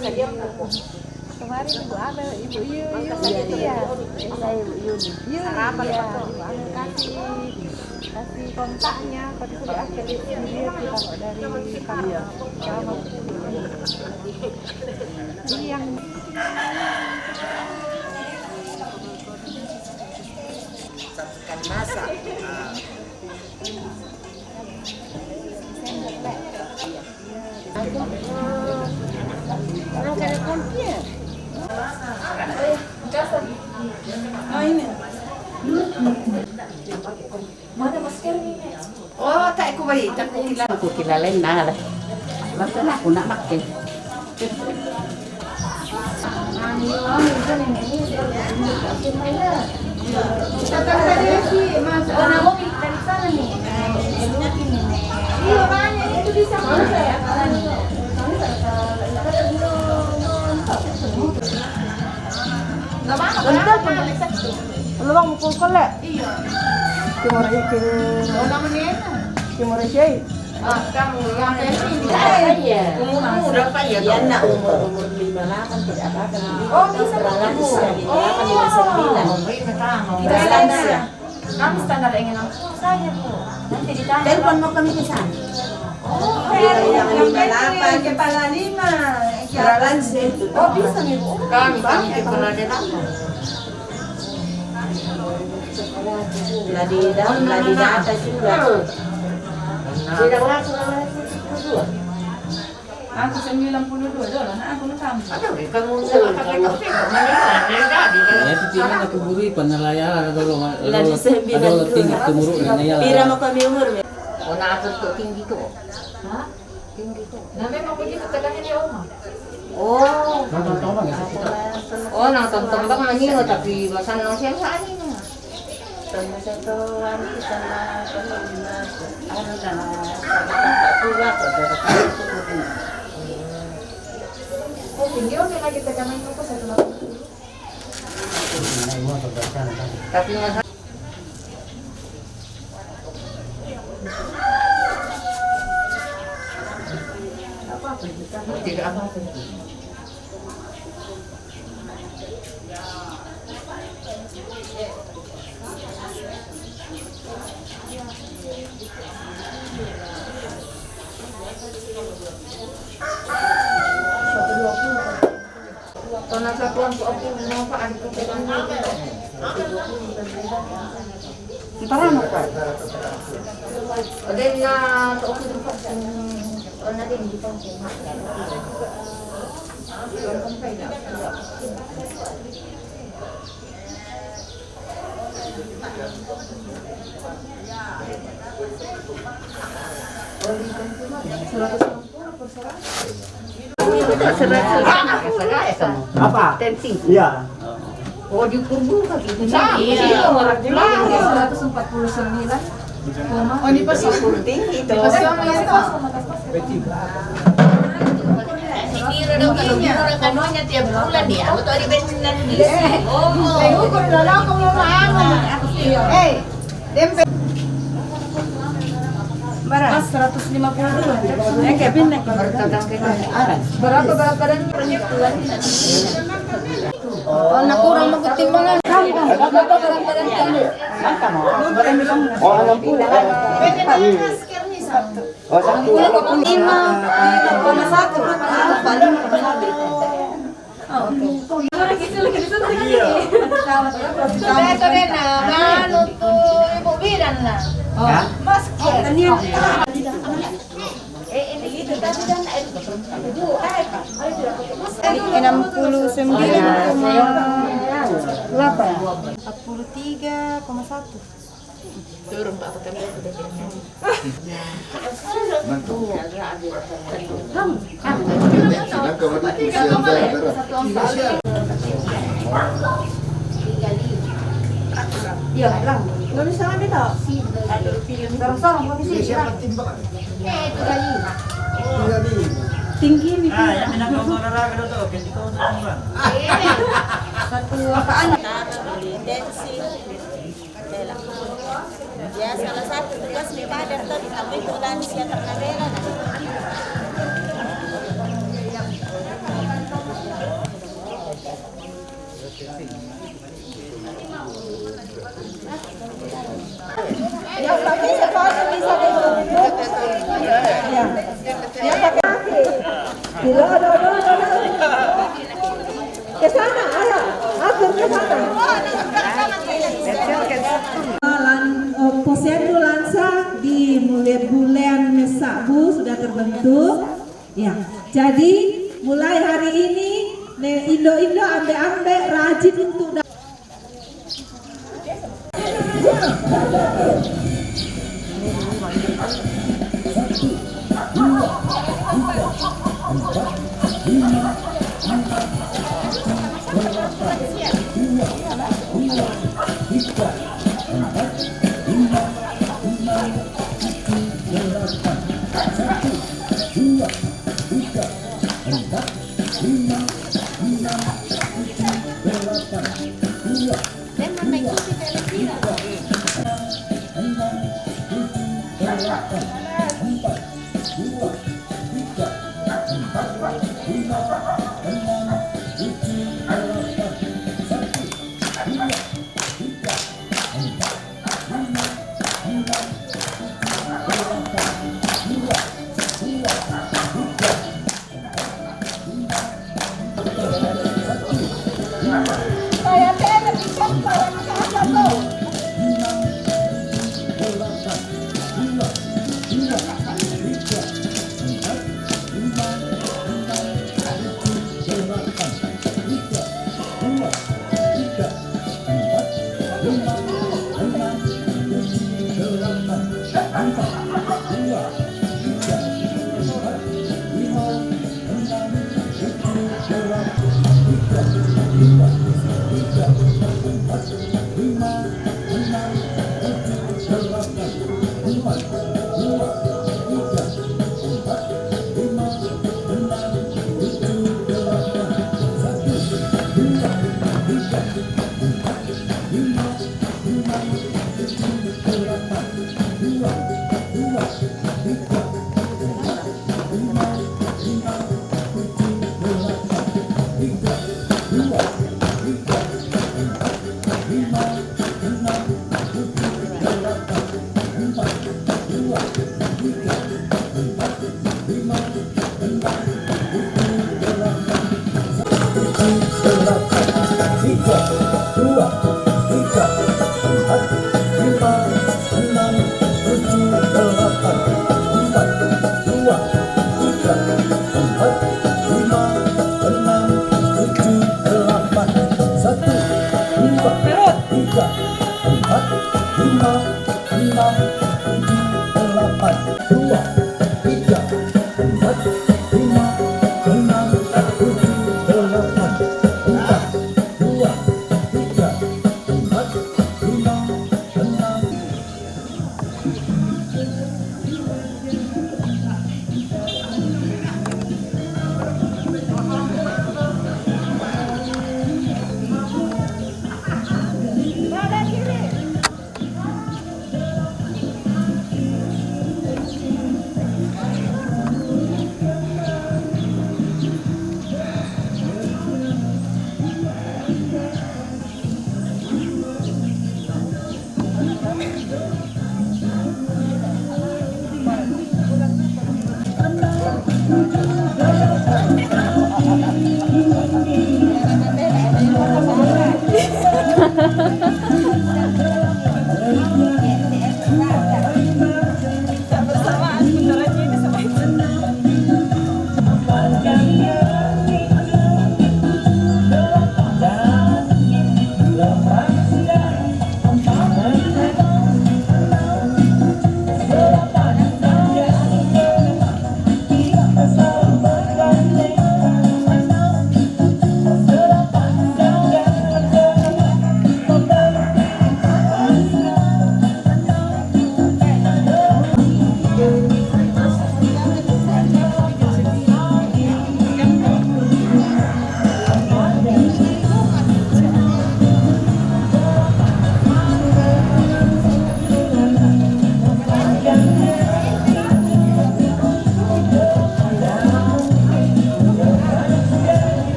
Kemarin Ibu Amel, Ibu Yu, iya. Saya Ibu Yuni. Ibu Amel kasih kontaknya, pada sudah akhir dia kita kok dari kamar. Ini yang satukan masak. Oh ini. Oh, tak aku bayi, tak aku kilalain na lah. Basta na ako nak makin. Lubang mukul kolek. Iya. Kimura siya. Kamu yang berapa ya? Dia nak umur 58 tidak apa-apa. Oh, bisa lansia, 58 Kita lansia. Kamu standar ingin langsung saja, Bu. Nanti ditanya. Telepon mau kami ke sana. Oh, Yang 58 kepala 5. lansia itu. Oh, bisa nih, Bu. Kami kepala delapan. Ladi atas juga. Tidak langsung Aku 92 dolar, aku tambah. Aduh, kamu Ya titingan aku buri penelayan ada Ladi 9 tinggi tumuruk na ya. Pira mo kami umur. Oh, nakakot ko tinggi ko. Ha? Tinggi ko. Na memang begitu tegangan dia, Oma. Oh. Oh, nangtontong bang manino tapi basan lang siya sa anin. Sama satu wanita sama ano na pula ko Oh, tinggi o lagi tegangan ko sa tulang. Tapi nga tidak apa-apa. Karena satuan ku aku manfaat ku pegang Para mo pa. ada na to aku dapat na din di pa ko. Apa? Tensi. Iya. Oh, diukur dulu kaki. Iya, 149. Oh, ini pas Tinggi itu. Sinira daw kalau biro ng kanonya tiap bulan dia. Ako to benar di. Oh. ukur lolo kung maano. Dempe. Mas 150 dulu. Kevin naik. Berapa dan penyusulan? Oh, nakurang magtimbangan. Oh, 60. Oh, 43,1. Turun Pak Petani sudah kira. Iya, lang. Nulis sama dito. Sarang-sarang posisi. Tinggi nih. Yang pinaka-olahraga daw to, hindi ko na. Satu apaan? Tensi. Ya, salah satu tugas di kader tadi, tapi itu lansia ternavera. Yang nggak bisa kalau bisa duduk. Ya. Yang pakai kaki. Dulu. Ke sana, ayo. Atur ke sana. Posyandu Lansa di bulan Mesabu sudah terbentuk. Ya. Jadi mulai hari ini Indo ambe rajin untuk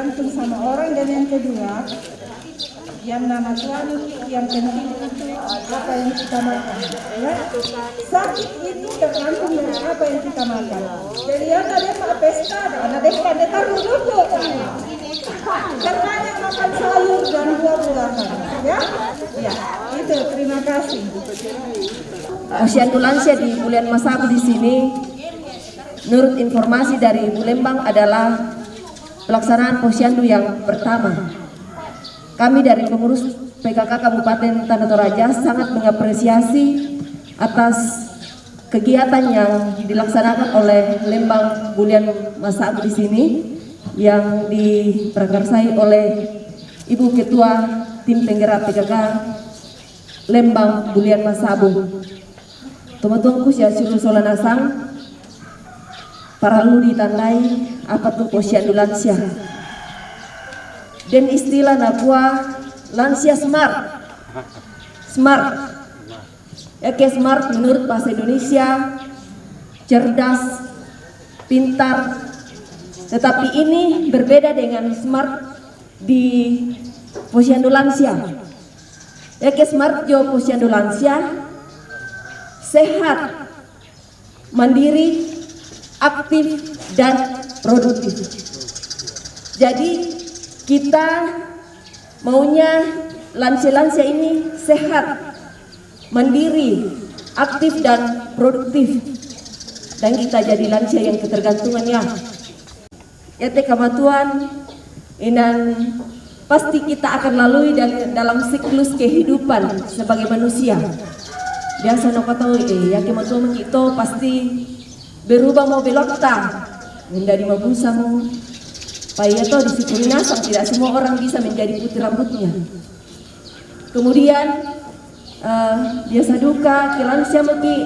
tergantung sama orang, dan yang kedua yang nama Tuhan yang penting itu apa yang kita makan, ya. Sakit itu tergantung dari apa yang kita makan. Jadi yang ada pesta, ada pada taruh dulu, karena yang makan sayur dan buah-buahan, ya. Ya, itu terima kasih. Posyandu lansia di Bulian Masabu di sini, menurut informasi dari Bu Lembang adalah pelaksanaan posyandu yang pertama. Kami dari pengurus PKK Kabupaten Tanah Toraja sangat mengapresiasi atas kegiatan yang dilaksanakan oleh Lembang Bulian Masabu di sini, yang diprakarsai oleh Ibu Ketua Tim Penggerak PKK Lembang Bulian Masabu. Teman-temanku ya suruh solanasang para lu ditandai apa tuh posyandu lansia. Dan istilah nakua lansia smart. Ya, smart menurut bahasa Indonesia cerdas, pintar. Tetapi ini berbeda dengan smart di posyandu lansia. Ya, smart jo posyandu lansia sehat, mandiri, aktif dan produktif. Jadi kita maunya lansia-lansia ini sehat, mandiri, aktif dan produktif, dan kita jadi lansia yang ketergantungannya. Ya kematuan inan pasti kita akan lalui dalam siklus kehidupan sebagai manusia. Biasa no tahu ya kematuan itu pasti berubah mau belok ta, menjadi mabusamu. Paya toh disyukuri nasang, tidak semua orang bisa menjadi putih rambutnya. Kemudian biasa duka kilansia maki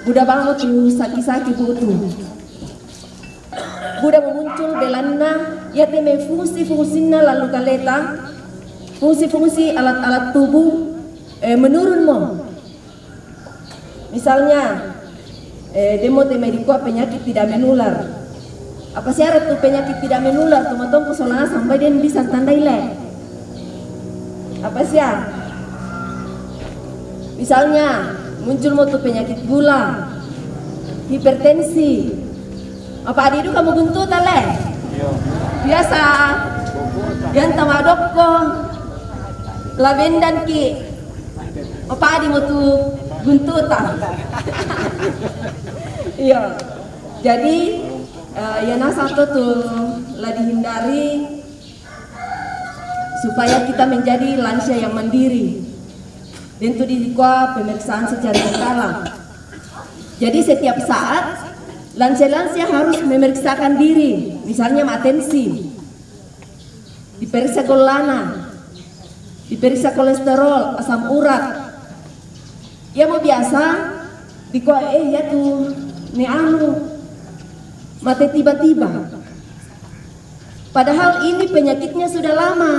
budak banget tuh saki-saki butuh. Budak memuncul belanna ya teme fungsi-fungsinya lalu kaleta fungsi-fungsi alat-alat tubuh menurun mo. Misalnya demo teme dikua penyakit tidak menular. Apa syarat tuh penyakit tidak menular? Teman-teman persoalannya sampai dia bisa tandai le. Apa sih ya? Misalnya muncul mau tuh penyakit gula, hipertensi. Apa adi itu kamu guntut le? Biasa. Yang tamadokko, labendan ki. Apa adi mau tuh guntutan? Iya. Jadi ya satu tuh lah dihindari supaya kita menjadi lansia yang mandiri. Dan itu dikuah pemeriksaan secara berkala. Jadi setiap saat lansia-lansia harus memeriksakan diri, misalnya atensi, diperiksa golana, diperiksa kolesterol, asam urat. Ya mau biasa dikuah ya tuh mati tiba-tiba. Padahal ini penyakitnya sudah lama.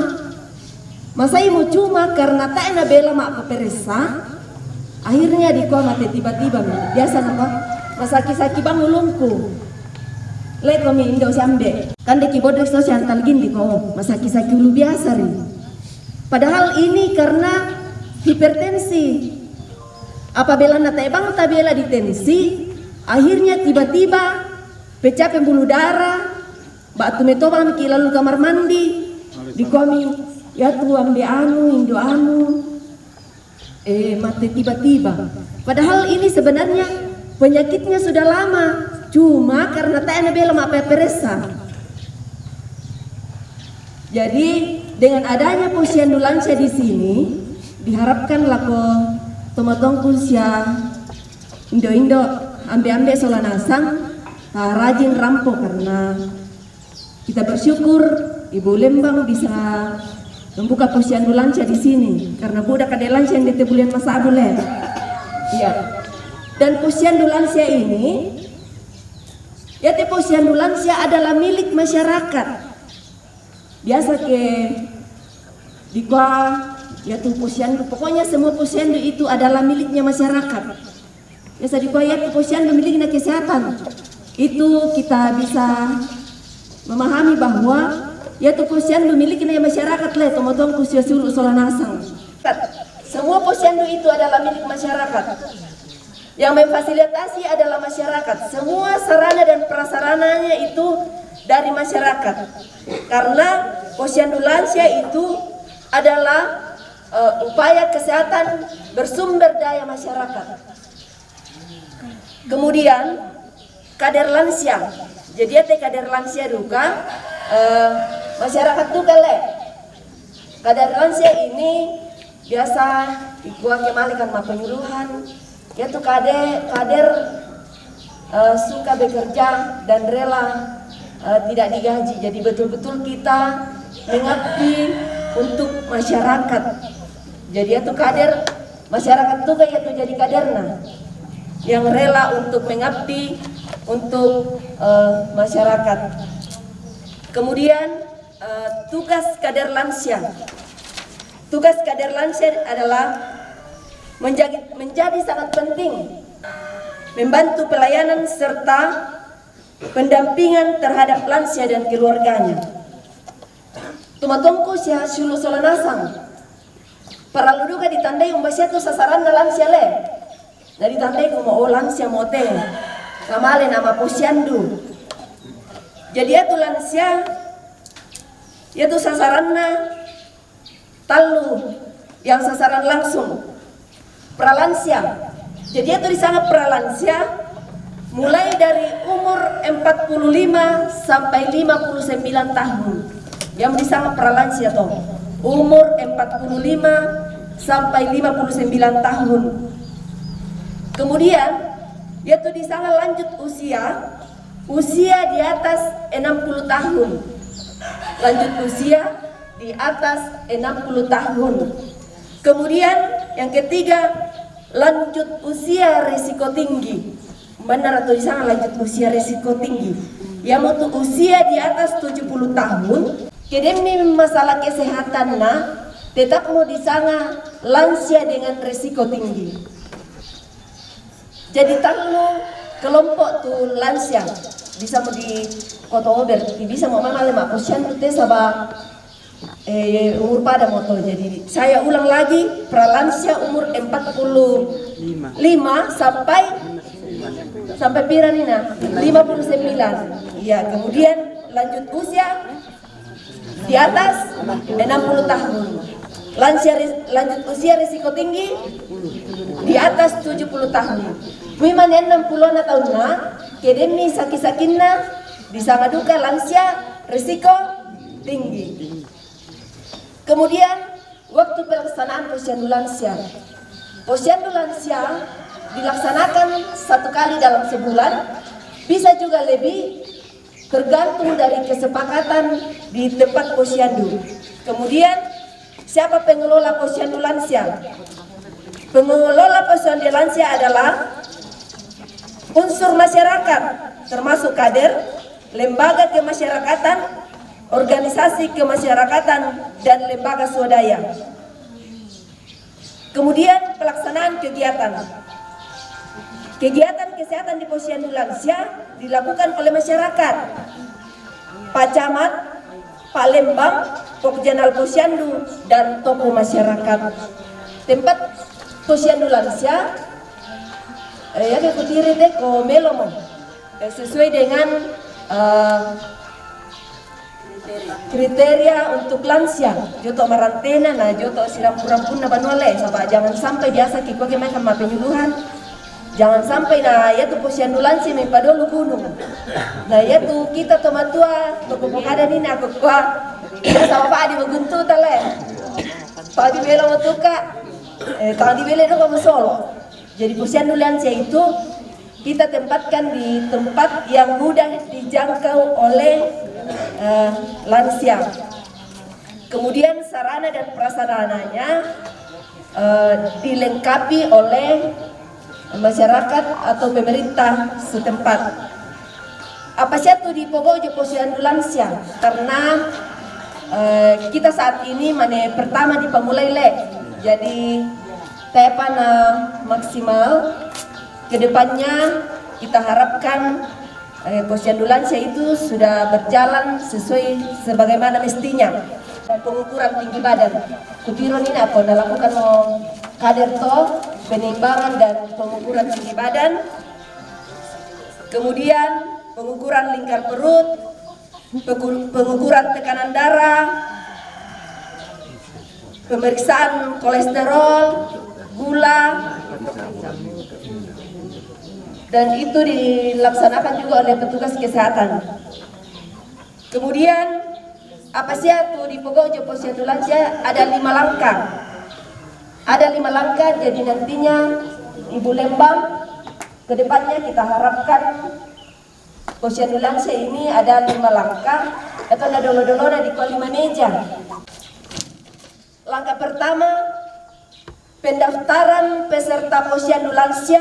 Masa ibu cuma karena tak enak bela mak peperisa, akhirnya dikuah mati tiba-tiba. Biasa apa? Masaki-saki bang ulungku. Leko mi indo sambe. Kan deki bodrek so santal gini kok. Masaki-saki ulu biasa ri. Padahal ini karena hipertensi. Apabila nata bang tabela di tensi, akhirnya tiba-tiba pecah pembuluh darah, batu metoba miki lalu kamar mandi, dikomi ya tuang de anu, indo anu, mati tiba-tiba. Padahal ini sebenarnya penyakitnya sudah lama, cuma karena tak ada bela mak peperesa. Jadi dengan adanya posyandu lansia di sini, diharapkan lako tomatongkul sia indo-indo ambe-ambe solanasang rajin rampo, karena kita bersyukur Ibu Lembang bisa membuka posyandu lansia di sini karena budak ada lansia yang di Bulian Masabu le. Iya. Dan posyandu lansia ini ya posyandu lansia adalah milik masyarakat. Biasa ke di ya tuh posyandu, pokoknya semua posyandu itu adalah miliknya masyarakat. Biasa di ya posyandu miliknya kesehatan. Itu kita bisa memahami bahwa yaitu posyandu milik masyarakat le tomotong kusia suru solanasang. Semua posyandu itu adalah milik masyarakat. Yang memfasilitasi adalah masyarakat. Semua sarana dan prasarananya itu dari masyarakat. Karena posyandu lansia itu adalah upaya kesehatan bersumber daya masyarakat. Kemudian kader lansia. Jadi ada kader lansia juga masyarakat juga le. Kader lansia ini biasa gua kemalikan penyuluhan, yaitu kader suka bekerja dan rela tidak digaji. Jadi betul-betul kita mengabdi untuk masyarakat. Jadi itu kader masyarakat tuh kayak itu jadi kaderna yang rela untuk mengabdi untuk masyarakat. Kemudian tugas kader lansia. Tugas kader lansia adalah menjadi sangat penting membantu pelayanan serta pendampingan terhadap lansia dan keluarganya. Tumatongku sia sulu solanasang. Para luduka ditandai umbasya tu sasaran na lansia le. Na ditandai ko mo lansia mote. Kamale nama posyandu. Jadi itu lansia yaitu sasaranna talu yang sasaran langsung pralansia. Jadi itu disangka pralansia mulai dari umur 45 sampai 59 tahun. Yang disangka pralansia toh umur 45 sampai 59 tahun. Kemudian yaitu disangka lanjut usia di atas 60 tahun. Lanjut usia di atas 60 tahun. Kemudian yang ketiga, lanjut usia risiko tinggi. Benar atau disana lanjut usia risiko tinggi. Yang untuk usia di atas 70 tahun, kedemi masalah kesehatan tetap mau disana lansia dengan risiko tinggi. Jadi tahu kelompok tuh lansia bisa mau di kota Ober, bisa mau mana lemak posyandu teh sabah umur pada moto. Jadi saya ulang lagi, pralansia umur 45 sampai piranina 59. Ya, kemudian lanjut usia di atas 60 tahun. Lanjut usia risiko tinggi di atas 70 tahun. Wiman yang 60 tahun kedemi sakit-sakitna bisa ngaduka lansia risiko tinggi. Kemudian waktu pelaksanaan posyandu lansia. Posyandu lansia dilaksanakan 1 kali dalam sebulan, bisa juga lebih tergantung dari kesepakatan di tempat posyandu. Kemudian siapa pengelola posyandu lansia? Pengelola posyandu lansia adalah unsur masyarakat, termasuk kader, lembaga kemasyarakatan, organisasi kemasyarakatan, dan lembaga swadaya. Kemudian pelaksanaan kegiatan. Kegiatan kesehatan di posyandu lansia dilakukan oleh masyarakat. Pak Camat, Pak Lembang, Pokjanal Posyandu, dan tokoh masyarakat. Tempat posyandu lansia ya kekutiri deh ko melomo sesuai dengan kriteria untuk lansia. Joto marantena na joto siram-purampun na banole sabab jangan sampai biasa kiko kemakan penyuluhan. Jangan sampai ya tu posyandu lansia mempadolu gunung. Nah ya tu kita tomatua toko pokada ni aku kuah kita sama Pak Adi beguntu tale. Pak Adi bela matuka tadi bela do kamu Solo. Jadi posyandu lansia itu kita tempatkan di tempat yang mudah dijangkau oleh lansia. Kemudian sarana dan prasarananya dilengkapi oleh masyarakat atau pemerintah setempat. Apa satu di Pogojo posyandu lansia? Karena kita saat ini pertama di Pamulai le. Jadi tepana maksimal. Kedepannya kita harapkan Posyandu lansia itu sudah berjalan sesuai sebagaimana mestinya. Pengukuran tinggi badan. Kutiron ini apa? Lakukan kader penimbangan dan pengukuran tinggi badan. Kemudian pengukuran lingkar perut, pengukuran tekanan darah, pemeriksaan kolesterol, gula, dan itu dilaksanakan juga oleh petugas kesehatan. Kemudian apa sih itu di pokok posyandu lansia ada 5 langkah. Ada 5 langkah, jadi nantinya Ibu Lembang kedepannya kita harapkan posyandu lansia ini ada 5 langkah atau ada dolo-dolo di 5 meja. Langkah pertama, pendaftaran peserta posyandu lansia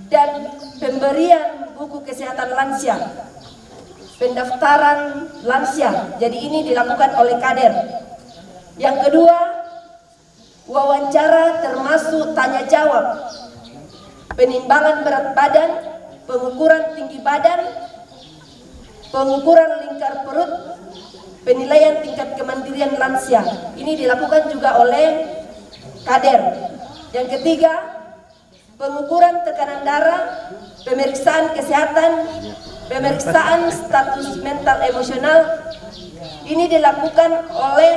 dan pemberian buku kesehatan lansia. Pendaftaran lansia, jadi ini dilakukan oleh kader. Yang kedua, wawancara termasuk tanya jawab, penimbangan berat badan, pengukuran tinggi badan, pengukuran lingkar perut, penilaian tingkat kemandirian lansia. Ini dilakukan juga oleh kader. Yang ketiga, pengukuran tekanan darah, pemeriksaan kesehatan, pemeriksaan status mental emosional. Ini dilakukan oleh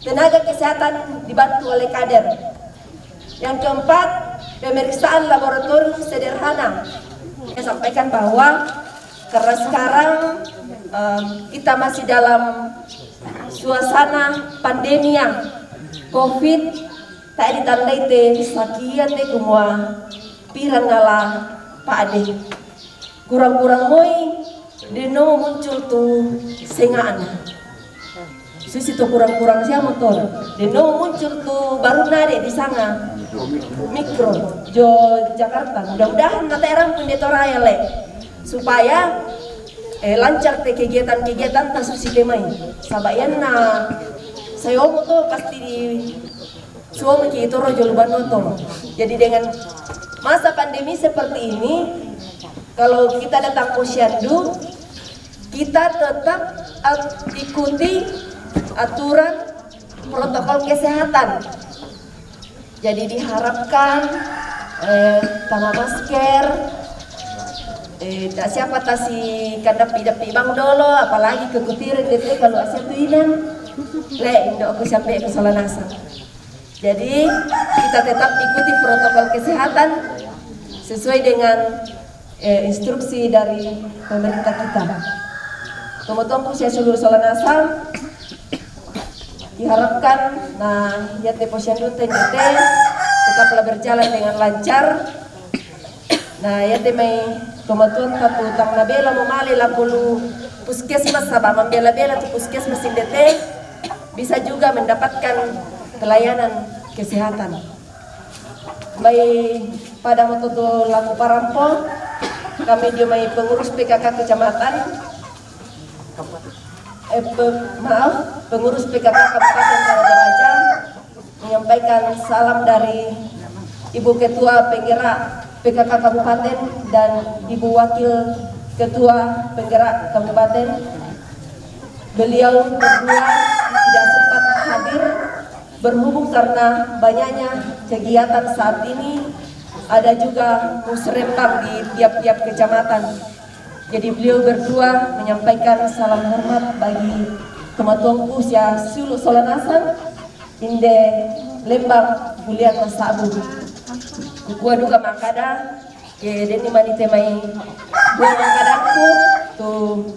tenaga kesehatan dibantu oleh kader. Yang keempat, pemeriksaan laboratorium sederhana. Saya sampaikan bahwa karena sekarang kita masih dalam suasana pandemi COVID, tak ditandai teh sakia teh kumua pirang ngalah Pak Ade. Kurang-kurang moi deno muncul tuh sengaan. Susi tuh kurang-kurang siapa motor. Deno muncul tuh baru nade di sana. Mikro jo Jakarta. Mudah-mudahan nanti orang pun detoraya le supaya lancar teh kegiatan-kegiatan tak susi demai. Sabayan na saya omong tuh pasti di suami kita rojo lubano tuh. Jadi dengan masa pandemi seperti ini, kalau kita datang posyandu, kita tetap ikuti aturan protokol kesehatan. Jadi diharapkan tangan masker, tak siapa tasi kandapi-dapi bang dolo, apalagi kekutiran gitu kalau asyik tuinan, le indo aku sampai ke Solanasa. Jadi kita tetap ikuti protokol kesehatan sesuai dengan instruksi dari pemerintah kita. Teman-teman saya seluruh Solanasa diharapkan ya posyandu TNT tetaplah berjalan dengan lancar. Ya mai teman-teman tapi utang nabela memali lapulu puskesmas sabah membela-bela tu puskesmas indete bisa juga mendapatkan pelayanan kesehatan. Baik pada waktu laku parampo, kami dia mai pengurus PKK kecamatan, pengurus PKK Kabupaten Toraja menyampaikan salam dari Ibu Ketua Penggerak PKK Kabupaten dan Ibu Wakil Ketua Penggerak Kabupaten. Beliau berdua tidak sempat hadir berhubung karena banyaknya kegiatan saat ini, ada juga musrembang di tiap-tiap kecamatan. Jadi beliau berdua menyampaikan salam hormat bagi teman-teman usia Sulu Solanasan, Inde Lembang Bulian Masabu. Gua duga makada, deni manite mai gua makadaku tuh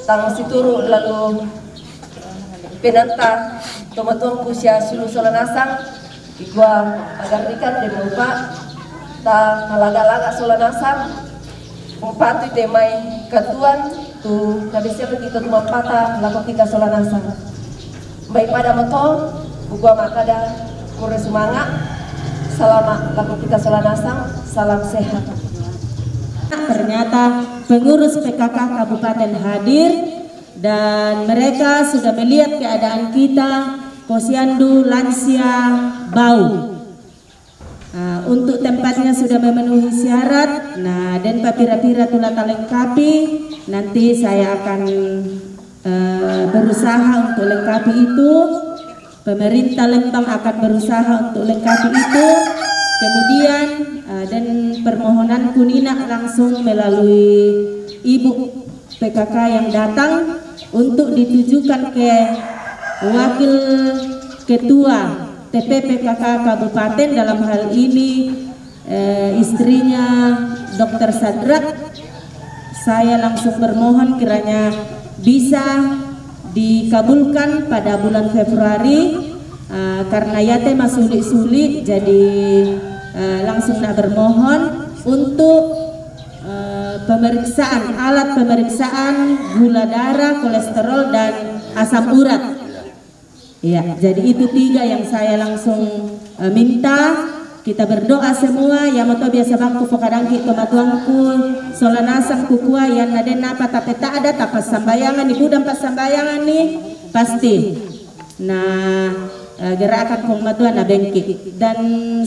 tang situru lalu penanta teman-teman usia Sulu Solanasan, gua agar ikan dan lupa ta kalaga-laga Solanasan. Empatu temai ketuan tu habisnya begitu tu mapata laku kita Solanasa. Baik pada motor, gua makada kure semangat. Selamat laku kita Solanasa, salam sehat. Ternyata pengurus PKK Kabupaten hadir dan mereka sudah melihat keadaan kita posyandu lansia bau. Untuk tempatnya sudah memenuhi syarat. Nah, dan papira-pira telah lengkapi. Nanti saya akan berusaha untuk lengkapi itu. Pemerintah Lembang akan berusaha untuk lengkapi itu. Kemudian dan permohonanku Nina langsung melalui Ibu PKK yang datang untuk ditujukan ke Wakil Ketua TPPKK Kabupaten, dalam hal ini istrinya Dr. Sadrak. Saya langsung bermohon kiranya bisa dikabulkan pada bulan Februari, karena yate masih sulit, jadi langsung nak bermohon untuk pemeriksaan, alat pemeriksaan gula darah, kolesterol dan asam urat. Ya, jadi itu 3 yang saya langsung minta. Kita berdoa semua, ya moto biasa bangku pokadangki tomatuangku solanasang kukua yang naden apa tapi tak ada tapas sambayangan ibu dan pas sambayangan nih pasti. Nah, gerakan pematuan bengki, dan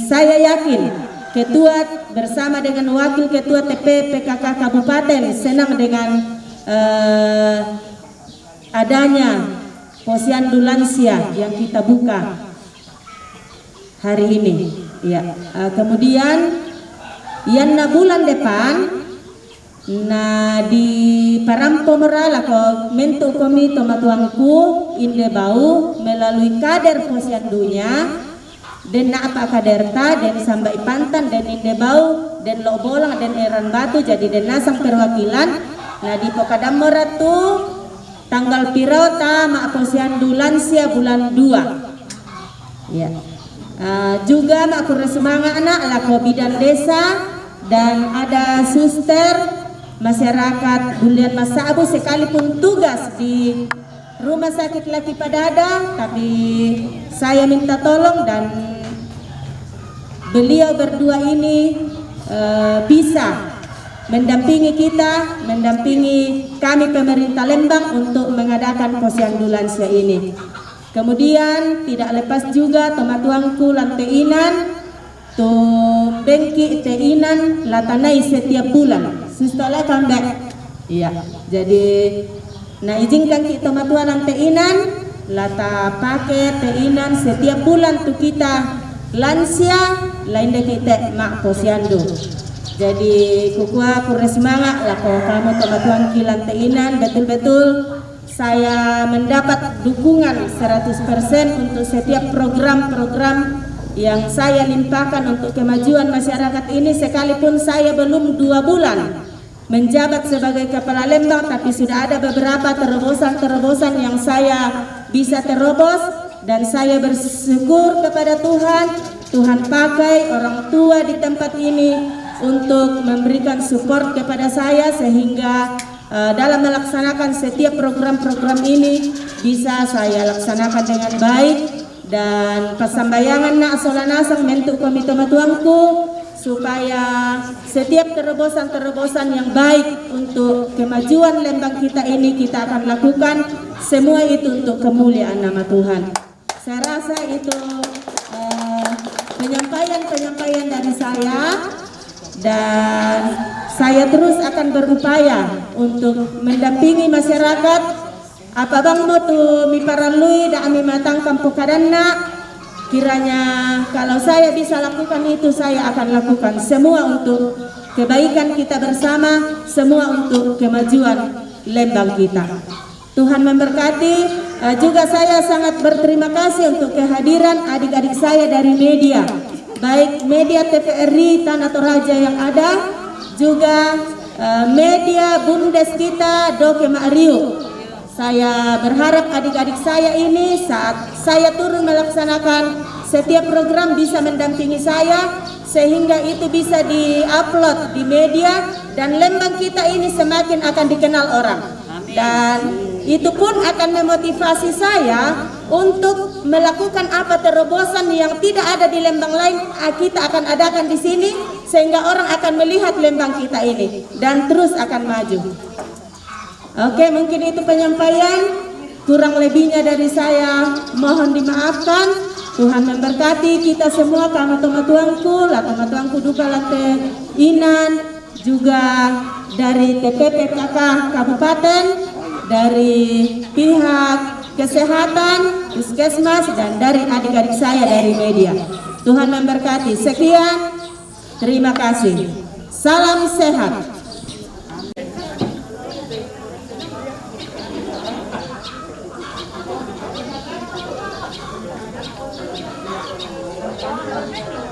saya yakin ketua bersama dengan wakil ketua TP PKK Kabupaten senang dengan adanya posyandu lansia yang kita buka hari ini. Ya, kemudian yang bulan depan, nah di Parampo Merala ko mentu komi tomatuangku inde bau melalui kader posyandunya dan apa kaderta dan sampai pantan dan inde bau dan lo bolang dan eran batu jadi dan nasang perwakilan. Nah di Pokadam Meratu tanggal pirauta mak posyandu lansia bulan 2. Ya. Juga mak kurang semangat anak lako bidan desa dan ada suster masyarakat Bulian Masabu sekalipun tugas di rumah sakit Laki Padada, tapi saya minta tolong dan beliau berdua ini bisa mendampingi kita, mendampingi kami pemerintah Lembang untuk mengadakan posyandu lansia ini. Kemudian tidak lepas juga tomatuangku lanteinan to bengki teinan latanai setiap bulan. Sustola kambek. Iya. Jadi nah izinkan kita tomatuan lanteinan lata pakai teinan setiap bulan tuh kita lansia lain deh kita mak posyandu. Jadi kukua kurang semangat lah kalau kamu tomatuan kilan teinan betul-betul. Saya mendapat dukungan 100% untuk setiap program-program yang saya limpahkan untuk kemajuan masyarakat ini, sekalipun saya belum 2 bulan menjabat sebagai Kepala Lembang, tapi sudah ada beberapa terobosan-terobosan yang saya bisa terobos, dan saya bersyukur kepada Tuhan pakai orang tua di tempat ini untuk memberikan support kepada saya sehingga dalam melaksanakan setiap program-program ini bisa saya laksanakan dengan baik. Dan pasambayangan nak solanasang mentuk komite matuangku supaya setiap terobosan-terobosan yang baik untuk kemajuan Lembang kita ini kita akan lakukan, semua itu untuk kemuliaan nama Tuhan. Saya rasa itu penyampaian dari saya, dan saya terus akan berupaya untuk mendampingi masyarakat. Apa bang mo tu mi paralui da ami matang kampukadanna, kiranya kalau saya bisa lakukan itu saya akan lakukan semua untuk kebaikan kita bersama, semua untuk kemajuan Lembang kita. Tuhan memberkati. Juga saya sangat berterima kasih untuk kehadiran adik-adik saya dari media, baik media TVRI Tanah Toraja yang ada, juga media Bundes kita Doke Mario. Saya berharap adik-adik saya ini saat saya turun melaksanakan setiap program bisa mendampingi saya sehingga itu bisa di-upload di media dan Lembang kita ini semakin akan dikenal orang. Dan itu pun akan memotivasi saya untuk melakukan apa terobosan yang tidak ada di Lembang lain, kita akan adakan di sini sehingga orang akan melihat Lembang kita ini dan terus akan maju. Oke, mungkin itu penyampaian, kurang lebihnya dari saya mohon dimaafkan. Tuhan memberkati kita semua, kami tuangku, tuangku duka late Inan, juga dari TPPKK Kabupaten, dari pihak kesehatan, puskesmas, dan dari adik-adik saya dari media. Tuhan memberkati. Sekian, terima kasih. Salam sehat.